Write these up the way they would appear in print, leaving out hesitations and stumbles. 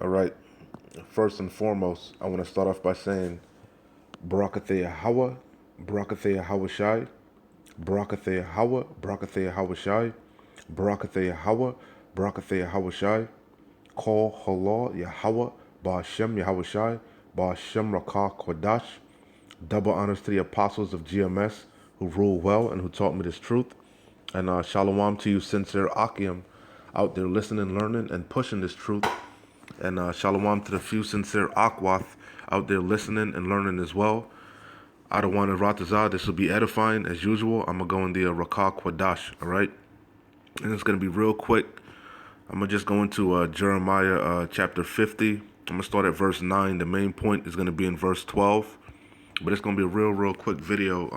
All right. First and foremost, I want to start off by saying Barakathea Hawa, Barakathea Hawa Shai, Barakathea Hawa, Barakathea Hawa Shai, Barakathea Hawa, Barakathea Hawa Shai, Call Halal Yahweh, Ba'ashem Yahweh Shai, Ba'ashem Rakah Kodash. Double honors to the apostles of GMS who rule well and who taught me this truth. And shalom to you, sincere Akim, out there listening, learning, and pushing this truth. And shalom to the few sincere Akwath out there listening and learning as well. Adawan and Ratazah, this will be edifying as usual. I'm going to go in the Rakah Kwadash, all right? And it's going to be real quick. I'm going to just go into Jeremiah chapter 50. I'm going to start at verse 9. The main point is going to be in verse 12. But it's going to be a real quick video.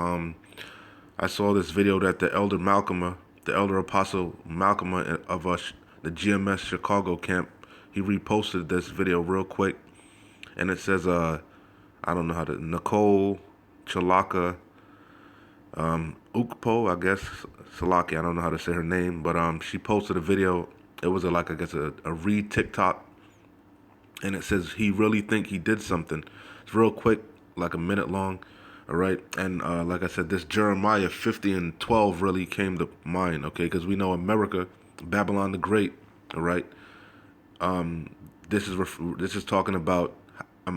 I saw this video that the elder apostle Malcolm of the GMS Chicago camp, he reposted this video real quick, and it says, I don't know how to, Nicole Chalaka Ukpo, I guess, Salaki, I don't know how to say her name, but she posted a video. It was a read TikTok, and it says he really think he did something. It's real quick, like a minute long. All right, and like I said, this Jeremiah 50 and 12 really came to mind, okay, because we know America, Babylon the Great, all right. This is talking about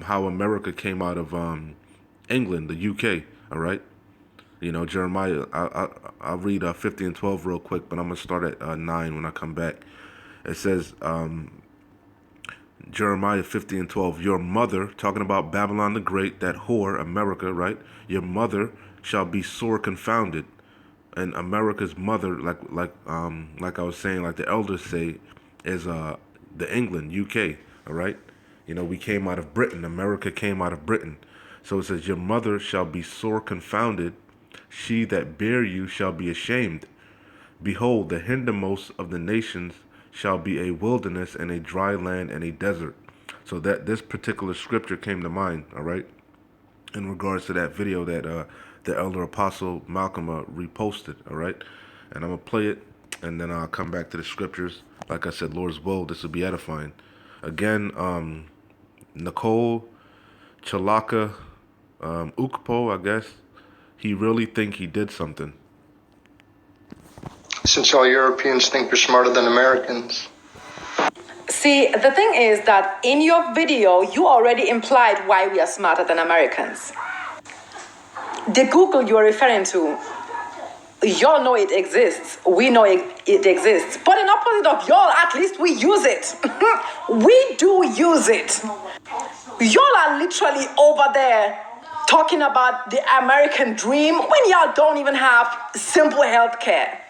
how America came out of England, the UK, all right. You know, Jeremiah, I'll read 50 and 12 real quick, but I'm going to start at 9 when I come back. It says, Jeremiah 50 and 12, your mother, talking about Babylon the Great, that whore, America, right? Your mother shall be sore confounded. And America's mother, like I was saying, like the elders say, is the England, UK, all right? You know, we came out of Britain. America came out of Britain. So it says, your mother shall be sore confounded. She that bare you shall be ashamed. Behold, the hindermost of the nations shall be a wilderness and a dry land and a desert. So that this particular scripture came to mind, all right, in regards to that video that the elder apostle Malcolm reposted, all right. And I'm going to play it, and then I'll come back to the scriptures. Like I said, Lord's will, this will be edifying. Again, Nicole Chalaka Ukpo, I guess, he really think he did something. Since all Europeans think they're smarter than Americans. See, the thing is that in your video, you already implied why we are smarter than Americans. The Google you are referring to, y'all know it exists. We know it exists. But in opposite of y'all, at least we use it. We do use it. Y'all are literally over there talking about the American dream when y'all don't even have simple health care.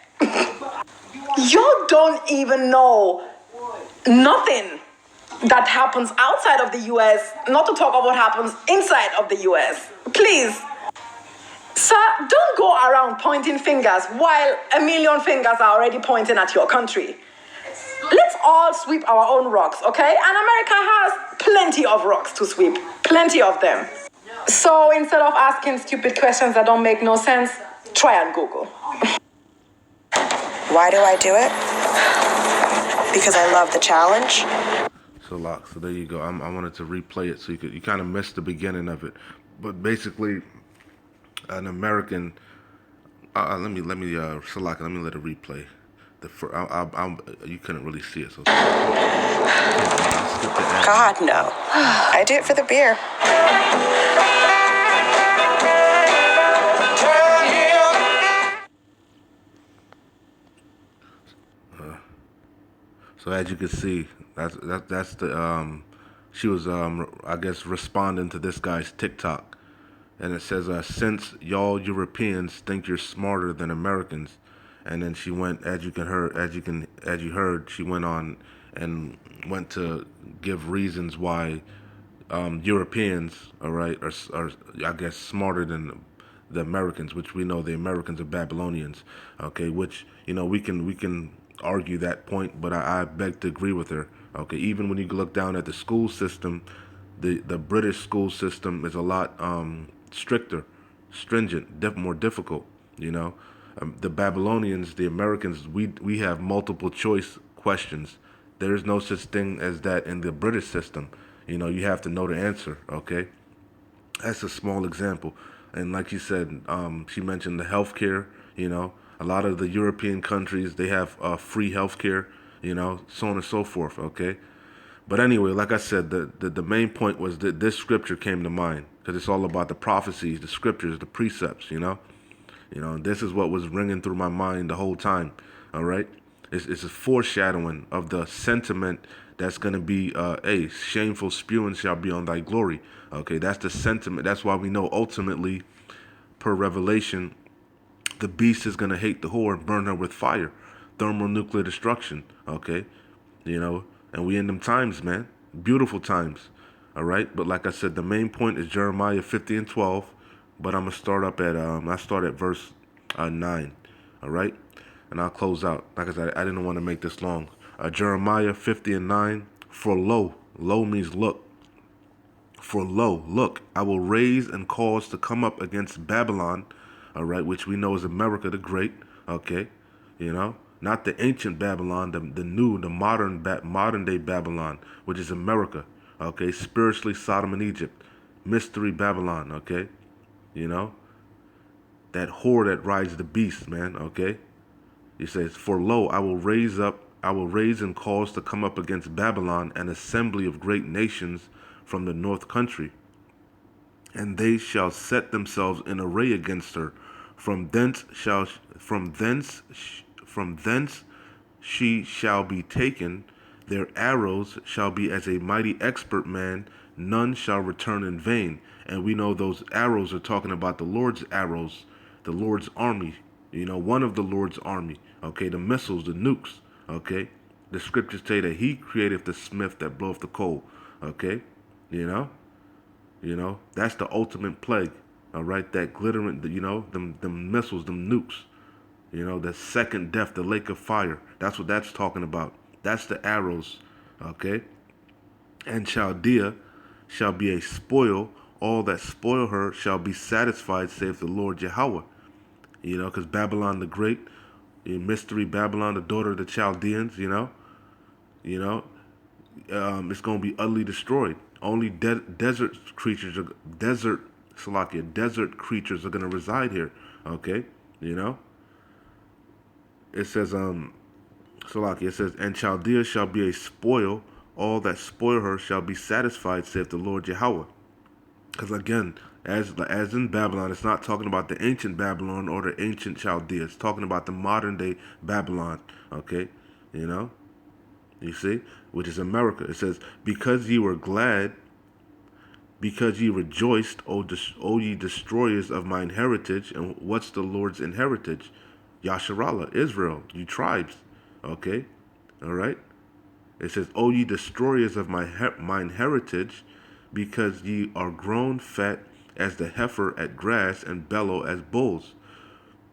Y'all don't even know nothing that happens outside of the US, not to talk about what happens inside of the US. Please, sir, don't go around pointing fingers while a million fingers are already pointing at your country. Let's all sweep our own rocks, okay? And America has plenty of rocks to sweep, plenty of them. So instead of asking stupid questions that don't make no sense, try and Google. Why do I do it? Because I love the challenge. So there you go. I wanted to replay it so you kind of missed the beginning of it, but basically, an American. Let me select it. Let me let it replay. You couldn't really see it, so. God, no. I do it for the beer. So as you can see, that's the she was I guess responding to this guy's TikTok, and it says since y'all Europeans think you're smarter than Americans, and then she went as you heard she went on and went to give reasons why Europeans, all right, are I guess smarter than the Americans, which we know the Americans are Babylonians, okay, which, you know, we can argue that point, but I beg to agree with her, okay. Even when you look down at the school system, the British school system is a lot stricter, stringent, more difficult, you know. The Babylonians, the Americans, we have multiple choice questions There is no such thing as that in the British system. You have to know the answer, okay? That's a small example. And like you said, she mentioned the healthcare, a lot of the European countries, they have free healthcare, so on and so forth, okay? But anyway, like I said, the main point was that this scripture came to mind because it's all about the prophecies, the scriptures, the precepts. This is what was ringing through my mind the whole time, all right? It's a foreshadowing of the sentiment that's going to be, shameful spewing shall be on thy glory. Okay, that's the sentiment. That's why we know ultimately, per Revelation, the beast is going to hate the whore and burn her with fire, thermonuclear destruction. Okay, and we in them times, man. Beautiful times. All right, but like I said, the main point is Jeremiah 50 and 12. But I'm gonna start up at I start at verse 9. All right, and I'll close out. Like I said, I didn't want to make this long. Jeremiah 50 and 9. For lo means look. For lo, look, I will raise and cause to come up against Babylon, all right, which we know is America the Great, okay, not the ancient Babylon, the modern day Babylon, which is America, okay, spiritually Sodom and Egypt, mystery Babylon, okay, that whore that rides the beast, man, okay. He says, for lo, I will raise and cause to come up against Babylon an assembly of great nations from the north country, and they shall set themselves in array against her. From thence she shall be taken. Their arrows shall be as a mighty expert man. None shall return in vain. And we know those arrows are talking about the Lord's arrows, the Lord's army. One of the Lord's army. Okay, the missiles, the nukes. Okay, the scriptures say that He created the smith that bloweth the coal. Okay, that's the ultimate plague. All right, that glittering, them missiles, them nukes. The second death, the lake of fire. That's what that's talking about. That's the arrows. Okay, and Chaldea shall be a spoil. All that spoil her shall be satisfied, saith the Lord Yahweh. Because Babylon the Great, mystery Babylon, the daughter of the Chaldeans. It's going to be utterly destroyed. Only desert creatures are going to reside here. Okay, it says it says, and Chaldea shall be a spoil. All that spoil her shall be satisfied, saith the Lord Yahweh. Because again, as in Babylon, it's not talking about the ancient Babylon or the ancient Chaldea. It's talking about the modern day Babylon. Okay, you see, which is America. It says, because ye were glad, because ye rejoiced, O ye destroyers of mine heritage. And what's the Lord's inheritance? Yasharallah, Israel, you tribes. Okay, all right. It says, O ye destroyers of mine heritage, because ye are grown fat as the heifer at grass and bellow as bulls.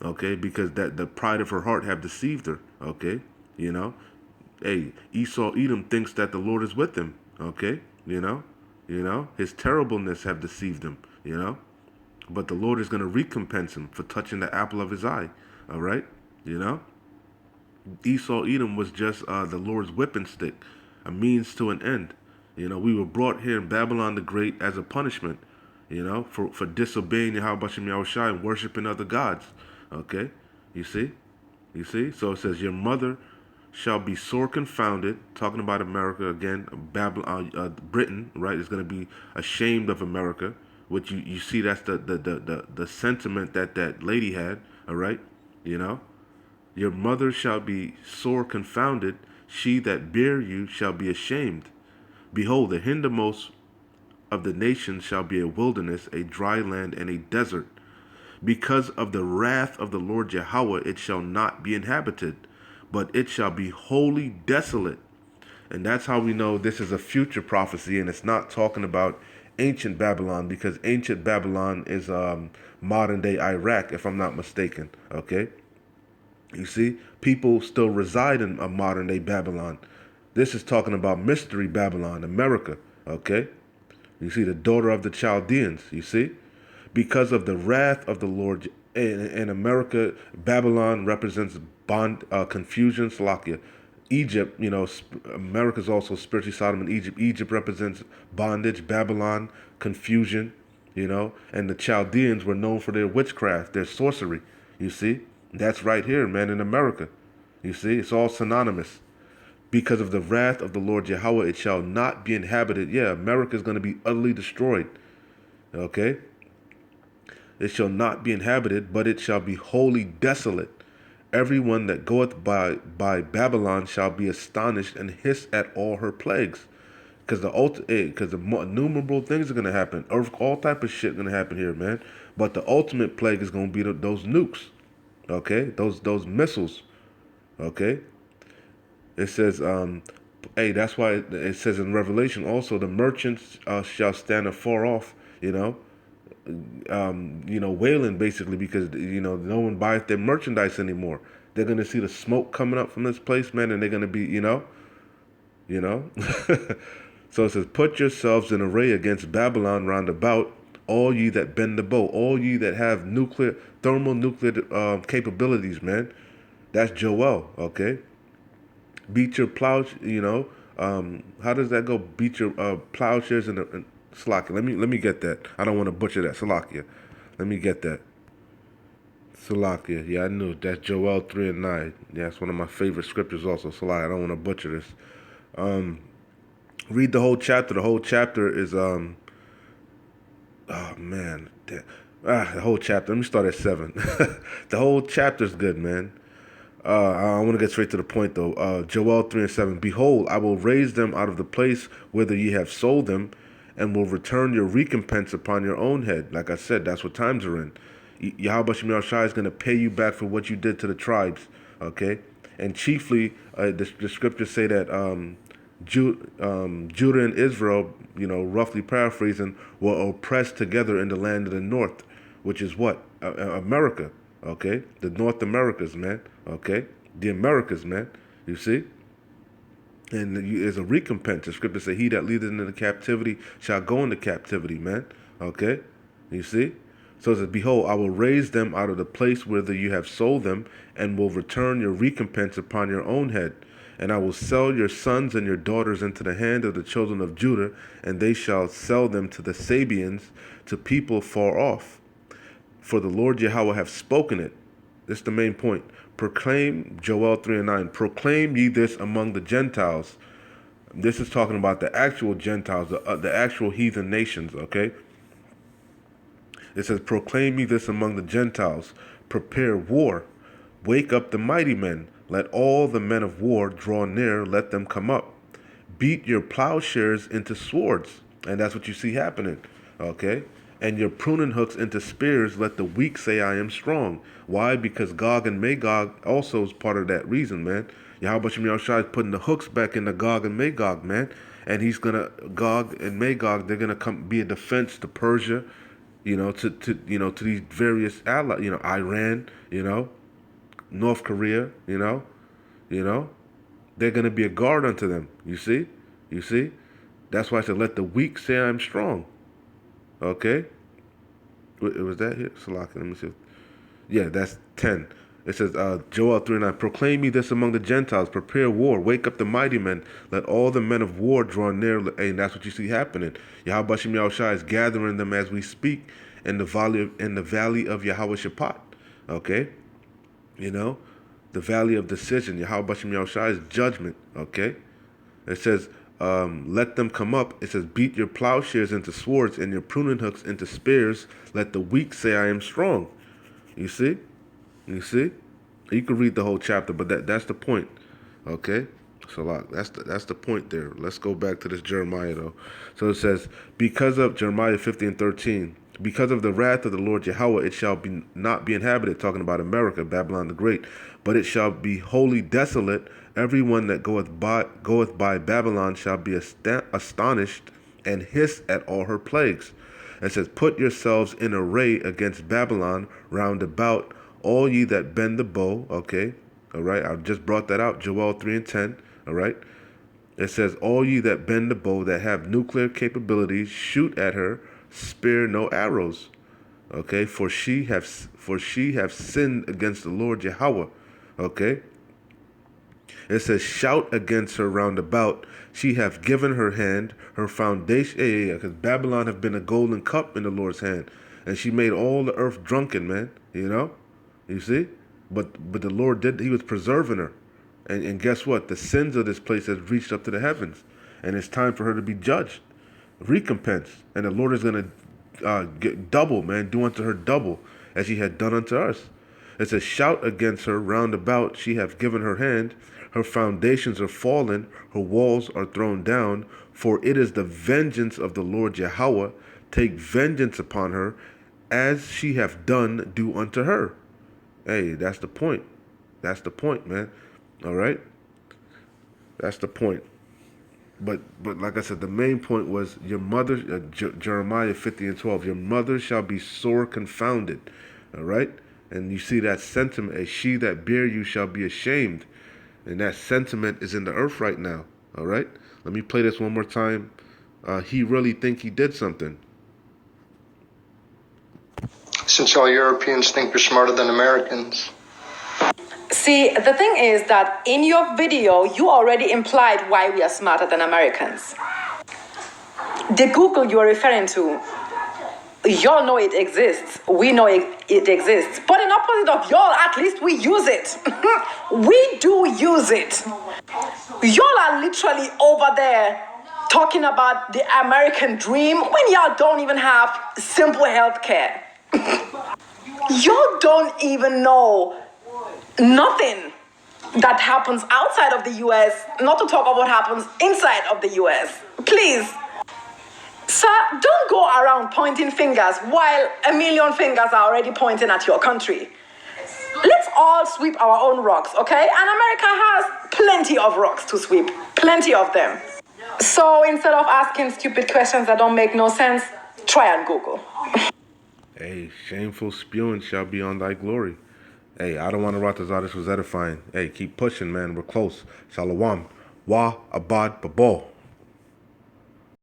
Okay, because that the pride of her heart have deceived her. Okay, hey, Esau Edom thinks that the Lord is with him. Okay, his terribleness have deceived him. But the Lord is going to recompense him for touching the apple of his eye. All right, Esau Edom was just the Lord's whipping stick, a means to an end. We were brought here in Babylon the Great as a punishment, for disobeying Yahweh Shem Yahushai and worshiping other gods. Okay, you see? So it says, your mother shall be sore confounded, talking about America again, Babylon, Britain, right, is going to be ashamed of America, which you see that's the sentiment that lady had, all right, Your mother shall be sore confounded, she that bare you shall be ashamed. Behold, the hindermost of the nations shall be a wilderness, a dry land, and a desert. Because of the wrath of the Lord Yahweh, it shall not be inhabited, but it shall be wholly desolate. And that's how we know this is a future prophecy, and it's not talking about ancient Babylon, because ancient Babylon is modern day Iraq, if I'm not mistaken. Okay, you see, people still reside in a modern day Babylon. This is talking about mystery Babylon, America. Okay, you see, the daughter of the Chaldeans. You see, because of the wrath of the Lord in America, Babylon represents confusion, Salakia. Egypt, America's also spiritually Sodom and Egypt. Egypt represents bondage, Babylon, confusion, and the Chaldeans were known for their witchcraft, their sorcery. You see, that's right here, man, in America. You see, it's all synonymous. Because of the wrath of the Lord Yahweh, it shall not be inhabited. Yeah, America is going to be utterly destroyed. Okay? It shall not be inhabited, but it shall be wholly desolate. Everyone that goeth by Babylon shall be astonished and hiss at all her plagues, because the innumerable things are gonna happen. All type of shit gonna happen here, man. But the ultimate plague is gonna be those nukes, okay? Those missiles, okay? It says, hey, that's why it says in Revelation also the merchants shall stand afar off, wailing basically because no one buys their merchandise anymore. They're gonna see the smoke coming up from this place, man, and they're gonna be, you know. So it says, put yourselves in array against Babylon round about, all ye that bend the bow, all ye that have thermonuclear capabilities, man. That's Joel, okay? Beat your plow, how does that go? Beat your plowshares in Salakia. Let me get that. I don't want to butcher that. Salakia. Let me get that. Salakia. Yeah, I knew. That's Joel 3 and 9. Yeah, it's one of my favorite scriptures also. Salakia. I don't want to butcher this. Read the whole chapter. The whole chapter is oh man. The whole chapter. Let me start at 7. The whole chapter is good, man. I want to get straight to the point, though. Joel 3 and 7. Behold, I will raise them out of the place whither ye have sold them, and will return your recompense upon your own head. Like I said, that's what times are in. Yahweh Shem Shai is going to pay you back for what you did to the tribes, okay? And chiefly, the scriptures say that Judah and Israel, roughly paraphrasing, were oppressed together in the land of the north, which is what? America, okay? The North Americas, man, okay? The Americas, man, you see? And there's a recompense. The scripture says, he that leadeth into captivity shall go into captivity, man, okay? You see? So it says, behold, I will raise them out of the place whither you have sold them, and will return your recompense upon your own head. And I will sell your sons and your daughters into the hand of the children of Judah, and they shall sell them to the Sabians, to people far off. For the Lord Yahweh hath spoken it. This is the main point. Proclaim, Joel 3 and 9, proclaim ye this among the Gentiles. This is talking about the actual Gentiles, the actual heathen nations, okay? It says, proclaim ye this among the Gentiles, prepare war, wake up the mighty men, let all the men of war draw near, let them come up. Beat your plowshares into swords, and that's what you see happening, okay? And your pruning hooks into spears, let the weak say, I am strong. Why? Because Gog and Magog also is part of that reason, man. Yahweh Shem Yahushua is putting the hooks back into Gog and Magog, man. And he's gonna, Gog and Magog, they're gonna come be a defense to Persia, to these various allies, Iran, North Korea, they're gonna be a guard unto them. You see, that's why I said, let the weak say I'm strong. Okay, was that here? Salaki, let me see. Yeah, that's 10. It says, Joel 3:9, proclaim ye this among the Gentiles, prepare war, wake up the mighty men, let all the men of war draw near. And that's what you see happening. Yahweh Shem Yahushua is gathering them as we speak in the valley of Yahweh Shaphat. Okay, the valley of decision. Yahweh Shem Yahushua is judgment. Okay, it says, let them come up. It says, beat your plowshares into swords and your pruning hooks into spears. Let the weak say, I am strong. You see? You could read the whole chapter, but that's the point. Okay? So that's the point there. Let's go back to this Jeremiah, though. So it says, because of Jeremiah 50 and 13, because of the wrath of the Lord Yahweh, it shall not be inhabited, talking about America, Babylon the Great, but it shall be wholly desolate. Everyone that goeth by Babylon shall be astonished and hiss at all her plagues. It says, put yourselves in array against Babylon round about, all ye that bend the bow. Okay, all right, I just brought that out, Joel 3 and 10, all right. It says, all ye that bend the bow, that have nuclear capabilities, shoot at her, spare no arrows. Okay, for she have sinned against the Lord Yahweh. Okay, It says, shout against her round about. She hath given her hand, her foundation. Yeah, because Babylon have been a golden cup in the Lord's hand. And she made all the earth drunken, man. You know? You see? But the Lord did, he was preserving her. And guess what? The sins of this place has reached up to the heavens. And it's time for her to be judged. Recompense. And the Lord is going to get double, man. Do unto her double as he had done unto us. It says, shout against her round about. She hath given her hand. Her foundations are fallen. Her walls are thrown down. For it is the vengeance of the Lord Yahweh. Take vengeance upon her. As she hath done, do unto her. Hey, that's the point. That's the point, man. All right? That's the point. But like I said, the main point was your mother, Jeremiah 50:12, your mother shall be sore confounded. All right? And you see that sentiment, as she that bear you shall be ashamed. And that sentiment is in the earth right now. All right? Let me play this one more time. He really think he did something. Since all Europeans think they're smarter than Americans. See, the thing is that in your video, you already implied why we are smarter than Americans. The Google you are referring to, y'all know it exists. We know it exists. But in opposite of y'all, at least we use it. We do use it. Y'all are literally over there talking about the American dream when y'all don't even have simple health care. Y'all don't even know nothing that happens outside of the US, not to talk about what happens inside of the US. Please. Sir, don't go around pointing fingers while a million fingers are already pointing at your country. Let's all sweep our own rocks, okay? And America has plenty of rocks to sweep. Plenty of them. So instead of asking stupid questions that don't make no sense, try and Google. Hey, shameful spewing shall be on thy glory. Hey, I don't want to rot this out. This was edifying. Hey, keep pushing, man. We're close. Shalom. Wa abad babo.